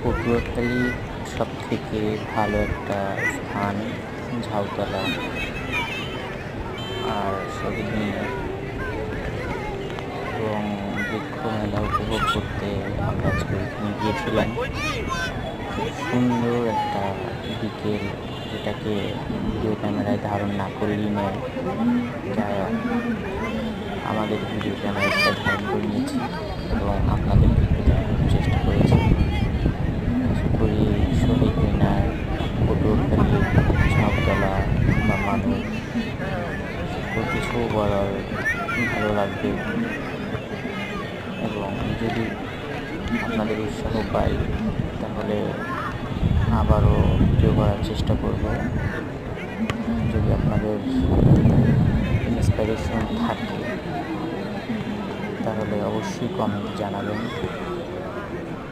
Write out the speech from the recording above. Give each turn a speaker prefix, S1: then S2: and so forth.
S1: পটুয়াখালীর সবথেকে ভালো একটা স্থান ঝাউতলা আর শহীদ মিনার এবং বৃক্ষ মেলা উপভোগ করতে আমরা আজকে ওইখানে গিয়েছিলাম। খুব সুন্দর একটা বিকেল, যেটাকে ভিডিও ক্যামেরায় ধারণ না করলেই নয়, যা আমাদের ভিডিও ক্যামেরায় ধারণ করে নিয়েছি এবং আপনাদেরকে দেখানোর চেষ্টা করেছি। আশা করি শহীদ মিনার, পটুয়াখালী, ঝাউতলা বা মানুষ সকল কিছু বলার ভালো লাগবে এবং যদি আপনাদের উৎসাহ পাই তাহলে আবারও ভিডিও করার চেষ্টা করব। যদি আপনাদের ইন্সপিরেশন থাকে তাহলে অবশ্যই কমেন্ট জানাবেন।